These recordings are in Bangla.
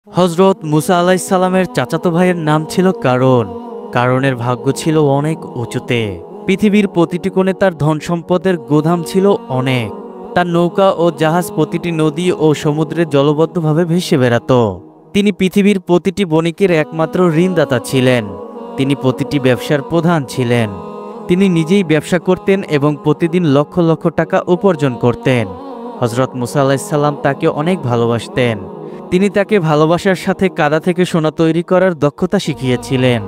হযরত মুসা আলাইহিস সালামের চাচাতো ভাইয়ের নাম ছিল কারণ। কারণের ভাগ্য ছিল অনেক উঁচুতে। পৃথিবীর প্রতিটি কোণে তার ধন সম্পদের গোদাম ছিল অনেক। তার নৌকা ও জাহাজ প্রতিটি নদী ও সমুদ্রে জলবদ্ধভাবে ভেসে বেড়াত। তিনি পৃথিবীর প্রতিটি বণিকের একমাত্র ঋণদাতা ছিলেন। তিনি প্রতিটি ব্যবসার প্রধান ছিলেন। তিনি নিজেই ব্যবসা করতেন এবং প্রতিদিন লক্ষ লক্ষ টাকা উপার্জন করতেন। হযরত মুসা আলাইহিস সালাম তাকে অনেক ভালোবাসতেন। তিনি তাকে ভালোবাসার সাথে কাদা থেকে সোনা তৈরি করার দক্ষতা শিখিয়েছিলেন।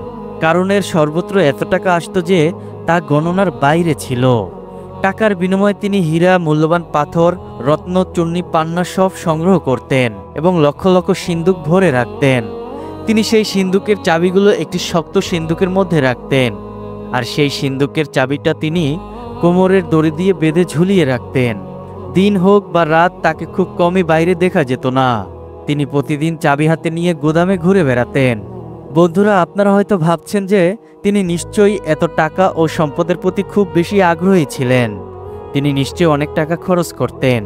কারণের সর্বত্র এত টাকা আসত যে তা গণনার বাইরে ছিল। টাকার বিনিময়ে তিনি হীরা, মূল্যবান পাথর, রত্ন, চূর্ণী, পান্না সব সংগ্রহ করতেন এবং লক্ষ লক্ষ সিন্দুক ভরে রাখতেন। তিনি সেই সিন্দুকের চাবিগুলো একটি শক্ত সিন্দুকের মধ্যে রাখতেন, আর সেই সিন্দুকের চাবিটা তিনি কোমরের দড়ি দিয়ে বেঁধে ঝুলিয়ে রাখতেন। দিন হোক বা রাত, তাকে খুব কমই বাইরে দেখা যেত না। তিনি প্রতিদিন চাবি হাতে নিয়ে গোদামে ঘুরে বেড়াতেন। বন্ধুরা, আপনারা হয়তো ভাবছেন যে তিনি নিশ্চয়ই এত টাকা ও সম্পদের প্রতি খুব বেশি আগ্রহী ছিলেন। তিনি নিশ্চয়ই অনেক টাকা খরচ করতেন,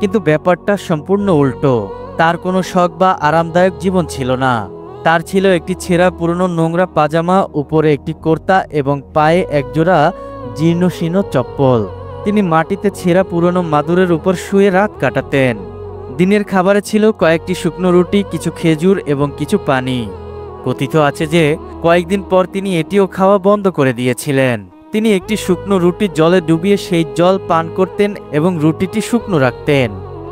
কিন্তু ব্যাপারটা সম্পূর্ণ উল্টো। তার কোনো শখ বা আরামদায়ক জীবন ছিল না। তার ছিল একটি ছেঁড়া পুরনো নোংরা পাজামা, উপরে একটি কুর্তা এবং পায়ে একজোড়া জীর্ণশীর্ণ চপ্পল। তিনি মাটিতে ছেঁড়া পুরনো মাদুরের উপর শুয়ে রাত কাটাতেন। দিনের খাবারে ছিল কয়েকটি শুকনো রুটি, কিছু খেজুর এবং কিছু পানি। কথিত আছে যে কয়েকদিন পর তিনি এটিও খাওয়া বন্ধ করে দিয়েছিলেন। তিনি একটি শুকনো রুটি জলে ডুবিয়ে সেই জল পান করতেন এবং রুটিটি শুকনো রাখতেন।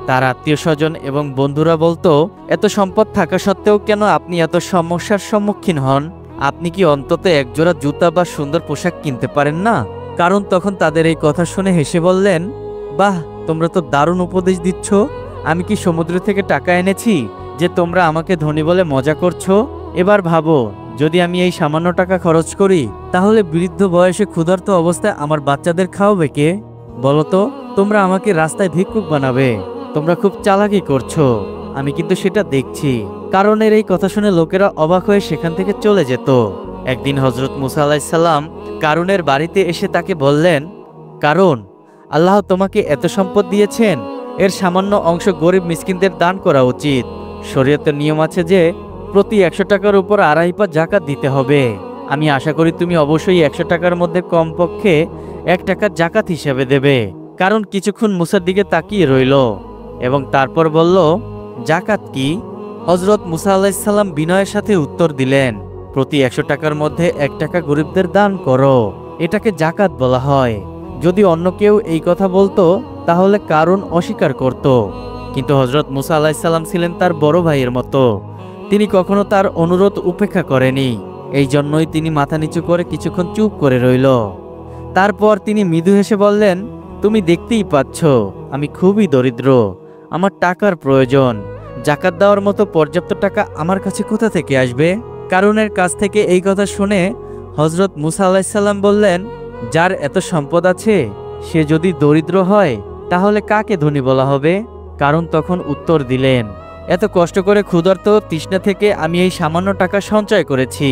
তার আত্মীয় স্বজন এবং বন্ধুরা বলতো, এত সম্পদ থাকা সত্ত্বেও কেন আপনি এত সমস্যার সম্মুখীন হন? আপনি কি অন্তত একজোড়া জুতা বা সুন্দর পোশাক কিনতে পারেন না? কারণ তখন তাদের এই কথা শুনে হেসে বললেন, বাহ, তোমরা তো দারুণ উপদেশ দিচ্ছ। আমি কি সমুদ্র থেকে টাকা এনেছি যে তোমরা আমাকে ধনী বলে মজা করছো? এবার ভাবো, যদি আমি এই সামান্য টাকা খরচ করি, তাহলে বৃদ্ধ বয়সে ক্ষুধার্ত অবস্থায় আমার বাচ্চাদের খাওয়াবে কে? বলো তো, তোমরা আমাকে রাস্তায় ভিক্ষুক বানাবে। তোমরা খুব চালাকি করছো, আমি কিন্তু সেটা দেখছি। কারণের এই কথা শুনে লোকেরা অবাক হয়ে সেখান থেকে চলে যেত। একদিন হযরত মুসা আলাইহিস সালাম কারণের বাড়িতে এসে তাকে বললেন, কারণ, আল্লাহ তোমাকে এত সম্পদ দিয়েছেন, এর সামান্য অংশ গরিব মিসকিনদের দান করা উচিত। শরীয়তের নিয়ম আছে যে প্রতি 100 টাকার উপর 2.5 পা যাকাত দিতে হবে। আমি আশা করি তুমি অবশ্যই 100 টাকার মধ্যে কমপক্ষে 1 টাকা যাকাত হিসেবে দেবে। কারণ কিছুক্ষণ মুসার দিকে তাকিয়ে রইল এবং তারপর বলল, যাকাত কি? হযরত মুসা আলাইহিস সালাম বিনয়ের সাথে উত্তর দিলেন, প্রতি 100 টাকার মধ্যে 1 টাকা গরিবদের দান করো, এটাকে যাকাত বলা হয়। যদি অন্য কেউ এই কথা বলতো তাহলে কারণ অস্বীকার করত, কিন্তু হযরত মুসা আলাইহিস সালাম ছিলেন তার বড় ভাইয়ের মতো। তিনি কখনো তার অনুরোধ উপেক্ষা করেনি। এই জন্যই তিনি মাথা নিচু করে কিছুক্ষণ চুপ করে রইল। তারপর তিনি মৃদু হেসে বললেন, তুমি দেখতেই পাচ্ছ আমি খুবই দরিদ্র, আমার টাকার প্রয়োজন। যাকাত দেওয়ার মতো পর্যাপ্ত টাকা আমার কাছে কোথা থেকে আসবে? কারণের কাছ থেকে এই কথা শুনে হযরত মুসা আলাইহিস সালাম বললেন, যার এত সম্পদ আছে সে যদি দরিদ্র হয় তাহলে কাকে ধনী বলা হবে? কারণ তখন উত্তর দিলেন, এত কষ্ট করে ক্ষুধার্ত তৃষ্ণা থেকে আমি এই সামান্য টাকা সঞ্চয় করেছি।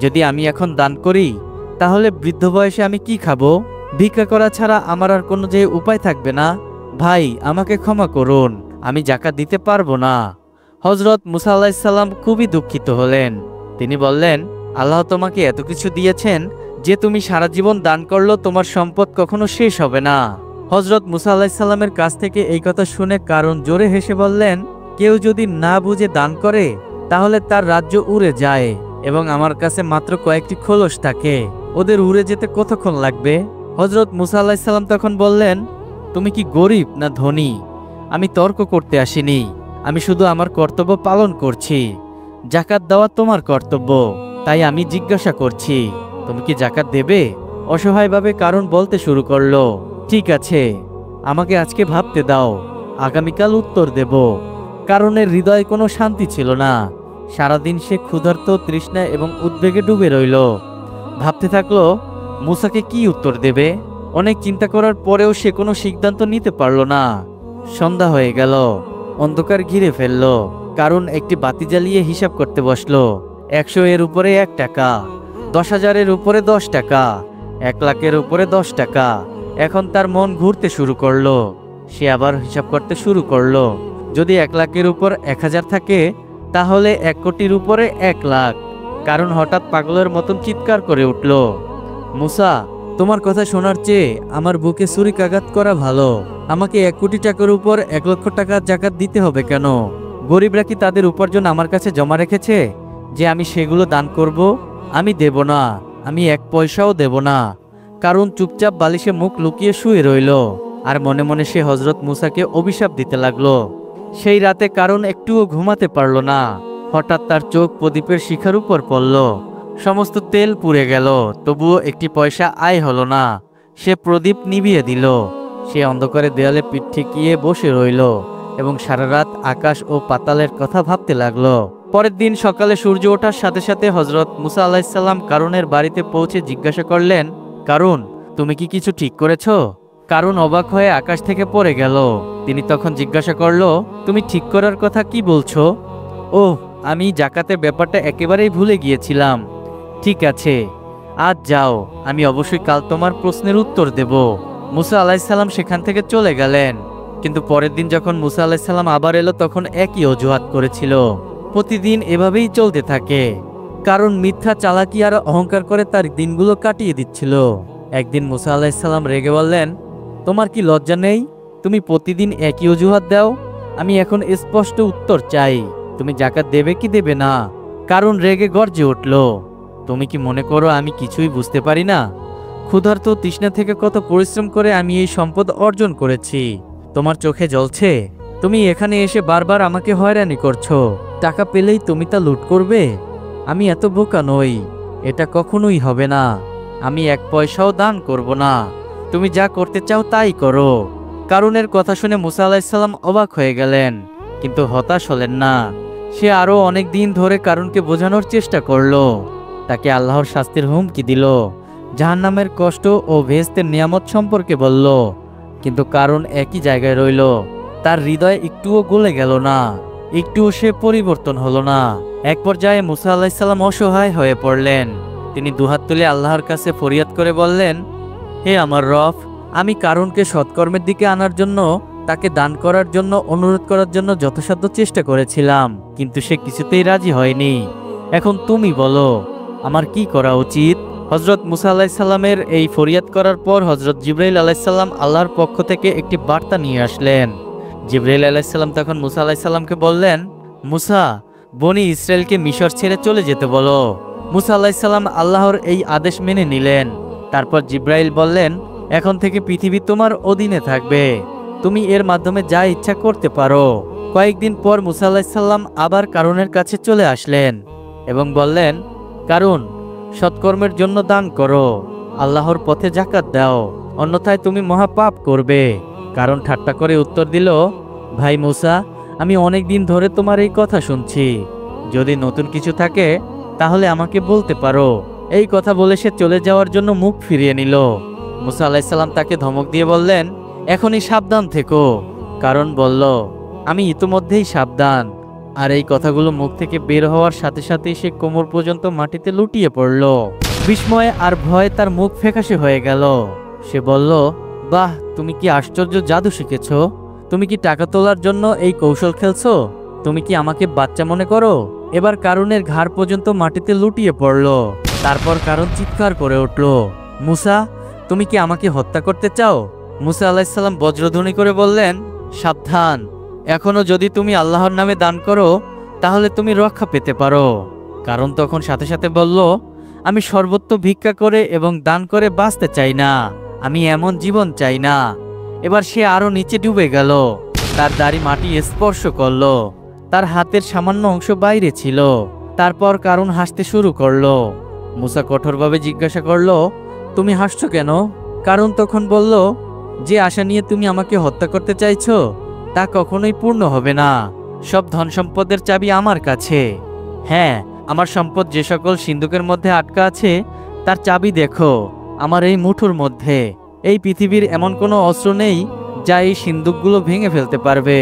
যদি আমি এখন দান করি তাহলে বৃদ্ধ বয়সে আমি কি খাবো? ভিক্ষা করা ছাড়া আমার আর কোনো যে উপায় থাকবে না। ভাই, আমাকে ক্ষমা করুন, আমি যাকাত দিতে পারবো না। হযরত মুসা আলাইহিস সালাম খুবই দুঃখিত হলেন। তিনি বললেন, আল্লাহ তোমাকে এত কিছু দিয়েছেন যে তুমি সারা জীবন দান করলেও তোমার সম্পদ কখনো শেষ হবে না। হযরত মুসা আলাইহিস সালামের কাছ থেকে এই কথা শুনে কারণ জোরে হেসে বললেন, কেউ যদি না বুঝে দান করে তাহলে তার রাজ্য উড়ে যায় এবং আমার কাছে মাত্র কয়েকটি খোলস থাকে, ওদের উড়ে যেতে কতক্ষণ লাগবে? হযরত মুসা আলাইহিস সালাম তখন বললেন, তুমি কি গরিব না ধনী? আমি তর্ক করতে আসিনি, আমি শুধু আমার কর্তব্য পালন করছি। যাকাত দেওয়া তোমার কর্তব্য, তাই আমি জিজ্ঞাসা করছি, তুমি কি যাকাত দেবে? অসহায়ভাবে কারণ বলতে শুরু করলো, ঠিক আছে, আমাকে আজকে ভাবতে দাও, আগামীকাল উত্তর দেব। কারণের হৃদয়ে কোনো শান্তি ছিল না। সারাদিন সে ক্ষুধার্ত, তৃষ্ণা এবং উদ্বেগে ডুবে রইল। ভাবতে থাকলো মুসাকে কি উত্তর দেবে। অনেক চিন্তা করার পরেও সে কোনো সিদ্ধান্ত নিতে পারল না। সন্ধ্যা হয়ে গেল, অন্ধকার ঘিরে ফেলল। কারণ একটি বাতি জ্বালিয়ে হিসাব করতে বসলো। 100 এর উপরে 1 টাকা, 10,000 এর উপরে 10 টাকা, 1 লাখের উপরে 10 টাকা। এখন তার মন ঘুরতে শুরু করলো। সে আবার হিসাব করতে শুরু করলো, যদি 1 লাখের উপর 1000 থাকে তাহলে 1 কোটির উপরে 1 লাখ। কারণ হঠাৎ পাগলের মতন চিৎকার করে উঠল, মুসা, তোমার কথা শোনার চেয়ে আমার বুকে ছুরিকাঘাত করা ভালো। আমাকে 1 কোটি টাকার উপর 1 লক্ষ টাকা জাকাত দিতে হবে কেন? গরিবরা কি তাদের উপার্জন আমার কাছে জমা রেখেছে যে আমি সেগুলো দান করব? আমি দেব না, আমি 1 পয়সাও দেব না। কারণ চুপচাপ বালিশে মুখ লুকিয়ে শুয়ে রইল আর মনে মনে সে হযরত মুসাকে অভিশাপ দিতে লাগলো। সেই রাতে কারণ একটুও ঘুমাতে পারল না। হঠাৎ তার চোখ প্রদীপের শিখার উপর পড়ল। সমস্ত তেল পুড়ে গেল, তবুও 1টি পয়সা আয় হলো না। সে প্রদীপ নিভিয়ে দিল। সে অন্ধকারে দেয়ালে পিঠ ঠেকিয়ে বসে রইল এবং সারা রাত আকাশ ও পাতালের কথা ভাবতে লাগলো। পরের দিন সকালে সূর্য ওঠার সাথে সাথে হযরত মুসা আলাইহিস সালাম কারুনের বাড়িতে পৌঁছে জিজ্ঞাসা করলেন, কারুন, তুমি কি কিছু ঠিক করেছ? কারুন অবাক হয়ে আকাশ থেকে পড়ে গেল। তিনি তখন জিজ্ঞাসা করলো, তুমি ঠিক করার কথা কি বলছো? ওহ, আমি জাকাতের ব্যাপারটা একেবারেই ভুলে গিয়েছিলাম। ঠিক আছে, আজ যাও, আমি অবশ্যই কাল তোমার প্রশ্নের উত্তর দেব। মুসা আলাইহিস সালাম সেখান থেকে চলে গেলেন। কিন্তু পরের দিন যখন মুসা আলাইহিস সালাম আবার এলো তখন একই অজুহাত করেছিল। প্রতিদিন এভাবেই চলতে থাকে। কারণ মিথ্যা, চালাকি আর অহংকার করে তার দিনগুলো কাটিয়ে দিচ্ছিল। একদিন মুসা আলাইহিস সালাম রেগে বললেন, তোমার কি লজ্জা নেই? তুমি প্রতিদিন একই অজুহাত দাও। আমি এখন স্পষ্ট উত্তর চাই, তুমি জাকাত দেবে কি দেবে না? কারণ রেগে গর্জে উঠল, তুমি কি মনে করো আমি কিছুই বুঝতে পারি না? ক্ষুধার্ত তৃষ্ণা থেকে কত পরিশ্রম করে আমি এই সম্পদ অর্জন করেছি। তোমার চোখে জ্বলছে? তুমি এখানে এসে বারবার আমাকে হয়রানি করছো। টাকা পেলেই তুমি তা লুট করবে? আমি এত বোকা নই, এটা কখনোই হবে না। আমি 1 পয়সাও দান করব না। তুমি যা করতে চাও তাই করো। কারুনের কথা শুনে মুসা আলাইহিস সালাম অবাক হয়ে গেলেন, কিন্তু হতাশ হলেন না। সে আরো অনেক দিন ধরে কারুনকে বোঝানোর চেষ্টা করলো। তাকে আল্লাহর শাস্তির হুমকি দিল, জাহান্নামের কষ্ট ও বেহেশতের নিয়ামত সম্পর্কে বলল। কিন্তু কারুন একই জায়গায় রইল। তার হৃদয় একটুও গলে গেল না, একটুও সে পরিবর্তন হলো না। এক পর্যায়ে মুসা আলাইহিস সালাম অসহায় হয়ে পড়লেন। তিনি দুহাত তুলে আল্লাহর কাছে ফরিয়াদ করে বললেন, হে আমার রব, আমি কারুনকে সৎকর্মের দিকে আনার জন্য, তাকে দান করার জন্য অনুরোধ করার জন্য যথাসাধ্য চেষ্টা করেছিলাম, কিন্তু সে কিছুতেই রাজি হয়নি। এখন তুমি বলো, আমার কি করা উচিত? হযরত মুসা আলাইহিস সালামের এই ফরিয়াদ করার পর হযরত জিবরাইল আলাইহিস সালাম আল্লাহর পক্ষ থেকে একটি বার্তা নিয়ে আসলেন। জিবরাইল আলাইহিস সালাম তখন মুসা আলাইহিস সালামকে বললেন, মুসা, বনি ইসরায়েলকে মিশর ছেড়ে চলে যেতে বলো। মুসা আলাইহিস সালাম আল্লাহর এই আদেশ মেনে নিলেন। তারপর জিবরাইল বললেন, এখন থেকে পৃথিবী তোমার অধীনে থাকবে, তুমি এর মাধ্যমে যা ইচ্ছা করতে পারো। কয়েকদিন পর মুসা আলাইহিস সালাম আবার কারুনের কাছে চলে আসলেন এবং বললেন, কারুন, সৎকর্মের জন্য দান করো, আল্লাহর পথে জাকাত দাও, অন্যথায় তুমি মহাপাপ করবে। কারণ ঠাট্টা করে উত্তর দিল, ভাই মুসা, আমি অনেক দিন ধরে তোমার এই কথা শুনছি। যদি নতুন কিছু থাকে তাহলে আমাকে বলতে পারো। এই কথা বলে সে চলে যাওয়ার জন্য মুখ ফিরিয়ে নিল। মুসা আলাইহিস সালাম তাকে ধমক দিয়ে বললেন, এখনই সাবধান থেকো। কারণ বলল, আমি ইতোমধ্যেই সাবধান। আর এই কথাগুলো মুখ থেকে বের হওয়ার সাথে সাথে সে কোমর পর্যন্ত মাটিতে লুটিয়ে পড়ল। বিস্ময়ে আর ভয়ে তার মুখ ফ্যাকাশে হয়ে গেল। সে বলল, বাহ, তুমি কি আশ্চর্য জাদু শিখেছ? তুমি কি টাকা তোলার জন্য এই কৌশল খেলছো? তুমি কি আমাকে বাচ্চা মনে করো? এবার কারুনের ঘাড় পর্যন্ত মাটিতে লুটিয়ে পড়ল। তারপর কারুন চিৎকার করে উঠল, মুসা, তুমি কি আমাকে হত্যা করতে চাও? মুসা আলাইহিস সালাম বজ্রধ্বনি করে বললেন, সাবধান, এখনো যদি তুমি আল্লাহর নামে দান করো তাহলে তুমি রক্ষা পেতে পারো। কারণ তখন সাথে সাথে বলল, আমি সর্বত্র ভিক্ষা করে এবং দান করে বাঁচতে চাই না, আমি এমন জীবন চাই না। এবার সে আরো নিচে ডুবে গেল। তার দাড়ি মাটি স্পর্শ করলো, তার হাতের সামান্য অংশ বাইরে ছিল। তারপর কারুন হাসতে শুরু করলো। মুসা কঠোরভাবে জিজ্ঞাসা করলো, তুমি হাসছো কেন? কারুন তখন বলল, যে আশা নিয়ে তুমি আমাকে হত্যা করতে চাইছো তা কখনোই পূর্ণ হবে না। সব ধন সম্পদের চাবি আমার কাছে। হ্যাঁ, আমার সম্পদ যে সকল সিন্ধুকের মধ্যে আটকা আছে তার চাবি দেখো আমার এই মুঠোর মধ্যে। এই পৃথিবীর এমন কোনো অস্ত্র নেই যা এই সিন্ধুকগুলো ভেঙে ফেলতে পারবে,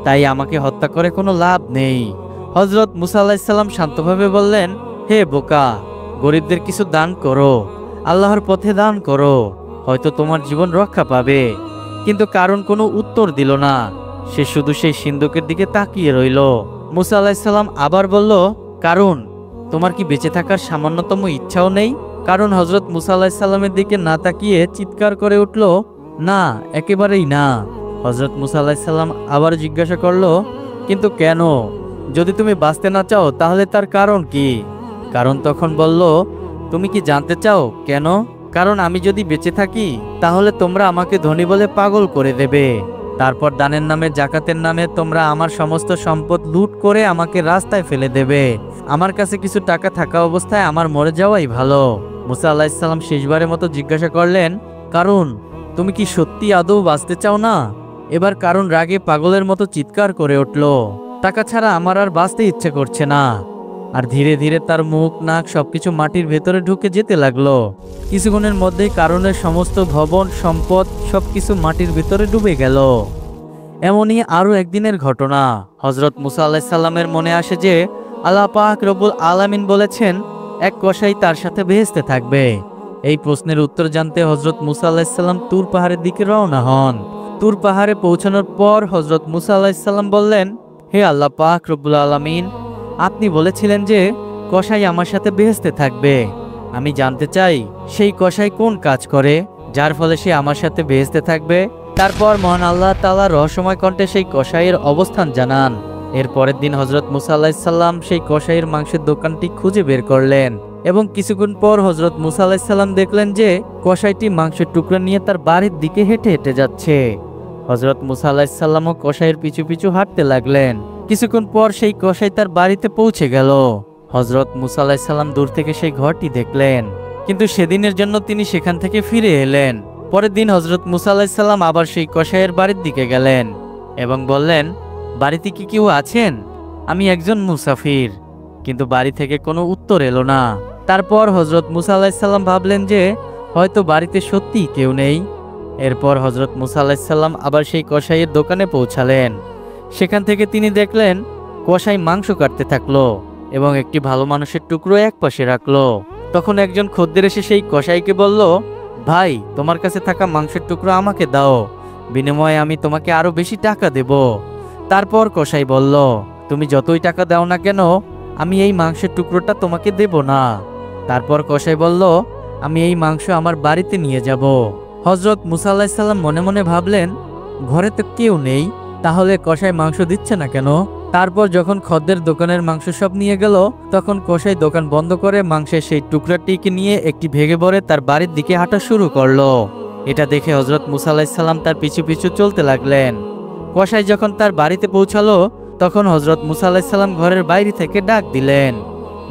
তাই আমাকে হত্যা করে কোনো লাভ নেই। হযরত মুসা আলাইহিস সালাম শান্তভাবে বললেন, হে বোকা, গরিবদের কিছু দান করো, আল্লাহর পথে দান করো, হয়তো তোমার জীবন রক্ষা পাবে। কিন্তু কারণ কোনো উত্তর দিল না। সে শুধু সেই সিন্ধুকের দিকে তাকিয়ে রইল। মুসা আলাইসাল্লাম আবার বলল, কারণ তোমার কি বেঁচে থাকার সামান্যতম ইচ্ছাও নেই? কারণ হজরত মুসা আলাইসাল্লামের দিকে না তাকিয়ে চিৎকার করে উঠল, না, একেবারেই না। হজরত মুসা আলাইসাল্লাম আবার জিজ্ঞাসা করলো, কিন্তু কেন? যদি তুমি বাঁচতে না চাও তাহলে তার কারণ কি? কারণ তখন বলল, তুমি কি জানতে চাও কেন? কারণ আমি যদি বেঁচে থাকি তাহলে তোমরা আমাকে ধনী বলে পাগল করে দেবে। তারপর দানের নামে, জাকাতের নামে তোমরা আমার সমস্ত সম্পদ লুট করে আমাকে রাস্তায় ফেলে দেবে। আমার কাছে কিছু টাকা থাকা অবস্থায় আমার মরে যাওয়াই ভালো। মুসা আলাইহিসসালাম শেষবারের মতো জিজ্ঞাসা করলেন, কারণ তুমি কি সত্যি আদৌ বাঁচতে চাও না? এবার কারণ রাগে পাগলের মতো চিৎকার করে উঠল, টাকা ছাড়া আমার আর বাঁচতে ইচ্ছে করছে না। আর ধীরে ধীরে তার মুখ, নাক সবকিছু মাটির ভেতরে ঢুকে যেতে লাগলো। কিছুক্ষণের মধ্যেই কারণের সমস্ত ভবন, সম্পদ সবকিছু মাটির ভেতরে ডুবে গেল। এমনই আরো একদিনের ঘটনা। হজরত মুসা আলাইহিসসালামের মনে আসে যে আল্লাহ পাক রব্বুল আলামিন বলেছেন এক কসাই তার সাথে বেহেশতে থাকবে। এই প্রশ্নের উত্তর জানতে হজরত মুসা আলাইহিসসালাম তুর পাহাড়ের দিকে রওনা হন। তুর পাহাড়ে পৌঁছানোর পর হজরত মুসা আলাইহিসসালাম বললেন, হে আল্লাহ পাক রব্বুল আলামিন, আপনি বলেছিলেন যে কসাই আমার সাথে বেহেশতে থাকবে। আমি জানতে চাই সেই কসাই কোন কাজ করে যার ফলে সে আমার সাথে বেহেশতে থাকবে। তারপর মহান আল্লাহ তাআলা রহস্যময় কণ্ঠে সেই কসাইয়ের অবস্থান জানান। এর পরের দিন হজরত মুসা আলাইহিসসালাম সেই কসাইয়ের মাংসের দোকানটি খুঁজে বের করলেন এবং কিছুক্ষণ পর হজরত মুসা আলাইহিসসালাম দেখলেন যে কসাইটি মাংসের টুকরো নিয়ে তার বাড়ির দিকে হেঁটে হেঁটে যাচ্ছে। হজরত মুসা আলাইহিসসালামও কসাইয়ের পিছু পিছু হাঁটতে লাগলেন। কিছুক্ষণ পর সেই কসাই তার বাড়িতে পৌঁছে গেল। হজরত মুসা আলাইহিসসালাম দূর থেকে সেই ঘরটি দেখলেন, কিন্তু সেদিনের জন্য তিনি সেখান থেকে ফিরে এলেন। পরের দিন হজরত মুসা আলাইহিসসালাম আবার সেই কসাইয়ের বাড়ির দিকে গেলেন এবং বললেন, বাড়িতে কি কেউ আছেন? আমি একজন মুসাফির। কিন্তু বাড়ি থেকে কোনো উত্তর এলো না। তারপর হজরত মুসা আলাইহিসসালাম ভাবলেন যে হয়তো বাড়িতে সত্যিই কেউ নেই। এরপর হজরত মুসা আলাইহিসসালাম আবার সেই কসাইয়ের দোকানে পৌঁছালেন। সেখান থেকে তিনি দেখলেন কসাই মাংস কাটতে থাকলো এবং একটি ভালো মানুষের টুকরো এক পাশে রাখলো। তখন একজন খদ্দের এসে সেই কসাইকে বলল, ভাই, তোমার কাছে থাকা মাংসের টুকরো আমাকে দাও, বিনিময়ে আমি তোমাকে আরো বেশি টাকা দেব। তারপর কসাই বলল, তুমি যতই টাকা দাও না কেন আমি এই মাংসের টুকরোটা তোমাকে দেব না। তারপর কসাই বলল, আমি এই মাংস আমার বাড়িতে নিয়ে যাব। হজরত মুসা আলাইহিসসালাম মনে মনে ভাবলেন, ঘরে তো কেউ নেই, তাহলে কসাই মাংস দিচ্ছে না কেন? তারপর যখন খদ্দের দোকানের মাংস সব নিয়ে গেল, তখন কসাই দোকান বন্ধ করে মাংসের সেই টুকরাটিকে নিয়ে একটি ভেগে ভরে তার বাড়ির দিকে হাঁটা শুরু করলো। এটা দেখে হজরত মুসা আলাইহিসসালাম তার পিছু পিছু চলতে লাগলেন। কসাই যখন তার বাড়িতে পৌঁছালো, তখন হজরত মুসা আলাইহিসসালাম ঘরের বাইরে থেকে ডাক দিলেন,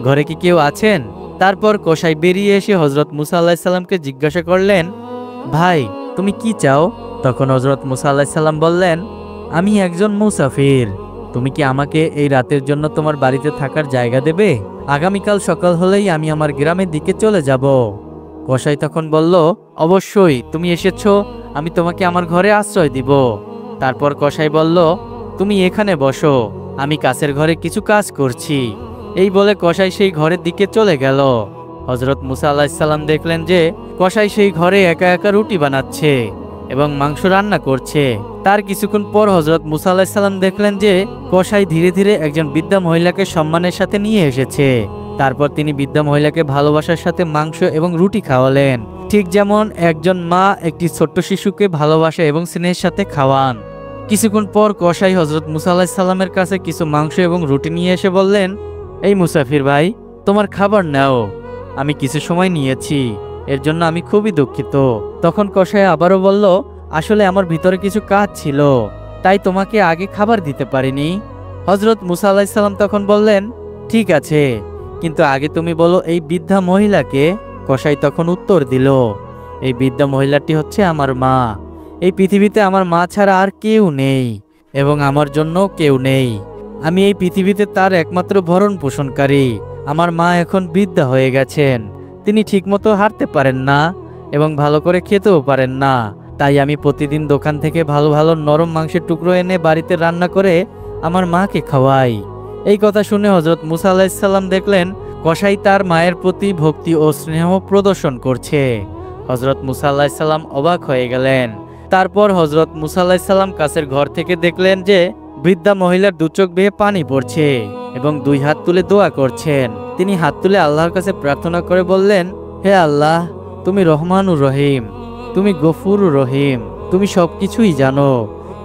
ঘরে কি কেউ আছেন? তারপর কসাই বেরিয়ে এসে হজরত মুসা আলাইহিসসালামকে জিজ্ঞাসা করলেন, ভাই, তুমি কি চাও? তখন হজরত মুসা আলাইহিসসালাম বললেন, আমি একজন মুসাফির। তুমি কি আমাকে এই রাতের জন্য তোমার বাড়িতে থাকার জায়গা দেবে? আগামীকাল সকাল হলেই আমি আমার গ্রামের দিকে চলে যাব। কসাই তখন বলল, অবশ্যই, তুমি এসেছো, আমি তোমাকে আমার ঘরে আশ্রয় দিব। তারপর কসাই বলল, তুমি এখানে বসো, আমি কাছের ঘরে কিছু কাজ করছি। এই বলে কসাই সেই ঘরের দিকে চলে গেল। হজরত মুসা আলাইহিসসালাম দেখলেন যে কসাই সেই ঘরে একা একা রুটি বানাচ্ছে এবং মাংস রান্না করছে। তার কিছুক্ষণ পর হজরত মুসা আলাইহিসসালাম দেখলেন যে কসাই ধীরে ধীরে একজন বৃদ্ধা মহিলাকে সম্মানের সাথে নিয়ে এসেছে। তারপর তিনি বৃদ্ধা মহিলাকে ভালোবাসার সাথে মাংস এবং রুটি খাওয়ালেন, ঠিক যেমন একজন মা একটি ছোট্ট শিশুকে ভালোবাসা এবং স্নেহের সাথে খাওয়ান। কিছুক্ষণ পর কসাই হজরত মুসা আলাইহিসসালামের কাছে কিছু মাংস এবং রুটি নিয়ে এসে বললেন, এই মুসাফির ভাই, তোমার খাবার নাও, আমি কিছু সময় নিয়েছি, এর জন্য আমি খুবই দুঃখিত। তখন কসাই আবারও বলল, আসলে আমার ভিতরে কিছু কাজ ছিল, তাই তোমাকে আগে খাবার দিতে পারিনি। হজরত মুসা আলাইহিসসালাম তখন বললেন, ঠিক আছে, কিন্তু আগে তুমি বলো এই বৃদ্ধা মহিলাকে। কসাই তখন উত্তর দিল, এই বৃদ্ধা মহিলাটি হচ্ছে আমার মা। এই পৃথিবীতে আমার মা ছাড়া আর কেউ নেই এবং আমার জন্য কেউ নেই। আমি এই পৃথিবীতে তার একমাত্র ভরণ পোষণকারী। আমার মা এখন বৃদ্ধা হয়ে গেছেন, তিনি ঠিকমতো হাঁটতে পারেন না এবং ভালো করে খেতেও পারেন না। তাই আমি প্রতিদিন দোকান থেকে ভালো ভালো নরম মাংসের টুকরো এনে বাড়িতে রান্না করে আমার মাকে খাওয়াই। এই কথা শুনে হজরত মুসা আলাইহিসসালাম দেখলেন কসাই তার মায়ের প্রতি ভক্তি ও স্নেহ প্রদর্শন করছে। হজরত মুসা আলাইহিসসালাম অবাক হয়ে গেলেন। তারপর হজরত মুসা আলাইহিসসালাম কাছের ঘর থেকে দেখলেন যে বৃদ্ধা মহিলার দু চোখ বেয়ে পানি পড়ছে এবং দুই হাত তুলে দোয়া করছেন। তিনি হাত তুলে আল্লাহর কাছে প্রার্থনা করে বললেন, হে আল্লাহ, তুমি রহমানুর রহিম, তুমি গফুরুর রহিম, তুমি সবকিছুই জানো।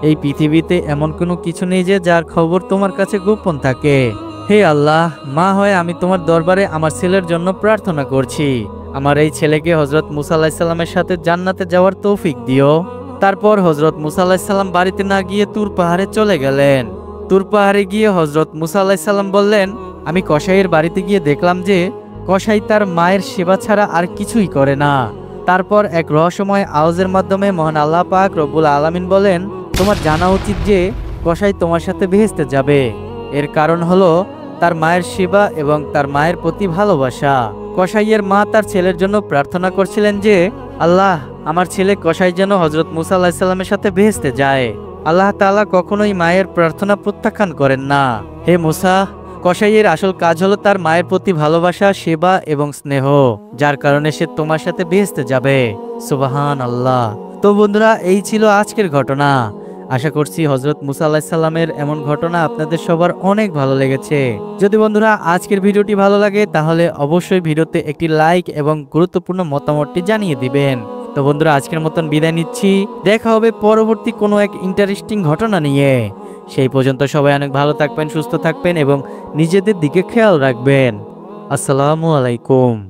এই পৃথিবীতে এমন কোনো কিছু নেই যে যার খবর তোমার কাছে গোপন থাকে। হে আল্লাহ, মা হয়ে আমি তোমার দরবারে আমার ছেলের জন্য প্রার্থনা করছি। আমার এই ছেলেকে হযরত মুসা আলাইহিস সালামের সাথে জান্নাতে যাওয়ার তৌফিক দিও। তারপর হযরত মুসা আলাইহিস সালাম বাড়িতে না গিয়ে তুর পাহাড়ে চলে গেলেন। তুর পাহাড়ে গিয়ে হযরত মুসা আলাইহিস সালাম বললেন, আমি কসাইয়ের বাড়িতে গিয়ে দেখলাম যে কসাই তার মায়ের সেবা ছাড়া আর কিছুই করে না। তারপর এক রহস্যময় আওয়াজের মাধ্যমে মহান আল্লাহ পাক রব্বুল আলামিন বলেন, তোমার জানা উচিত যে কসাই তোমার সাথে বেহেশতে যাবে। এর কারণ হলো তার মায়ের সেবা এবং তার মায়ের প্রতি ভালোবাসা। কসাইয়ের মা তার ছেলের জন্য প্রার্থনা করছিলেন যে, আল্লাহ, আমার ছেলে কসাই যেন হযরত মুসা আলাইহিস সালামের সাথে বেহেশতে যায়। আল্লাহ তাআলা কখনোই মায়ের প্রার্থনা প্রত্যাখ্যান করেন না। হে মুসা, কসাইয়ের আসল কাজ হলো তার মায়ের প্রতি ভালোবাসা, সেবা এবং স্নেহ, যার কারণে সে তোমার সাথে বেহেশতে যাবে। সুবহানাল্লাহ। তো বন্ধুরা, এই ছিল আজকের ঘটনা। আশা করছি হযরত মুসা আলাইহিস সালামের এমন ঘটনা আপনাদের সবার অনেক ভালো লেগেছে। যদি বন্ধুরা আজকের ভিডিওটি ভালো লাগে তাহলে অবশ্যই ভিডিওতে একটি লাইক এবং গুরুত্বপূর্ণ মতামতটি জানিয়ে দিবেন। তো বন্ধুরা, আজকের মতন বিদায় নিচ্ছি। দেখা হবে পরবর্তী কোনো এক ইন্টারেস্টিং ঘটনা নিয়ে। সেই পর্যন্ত সবাই অনেক ভালো থাকবেন, সুস্থ থাকবেন এবং নিজেদের দিকে খেয়াল রাখবেন। আসসালামু আলাইকুম।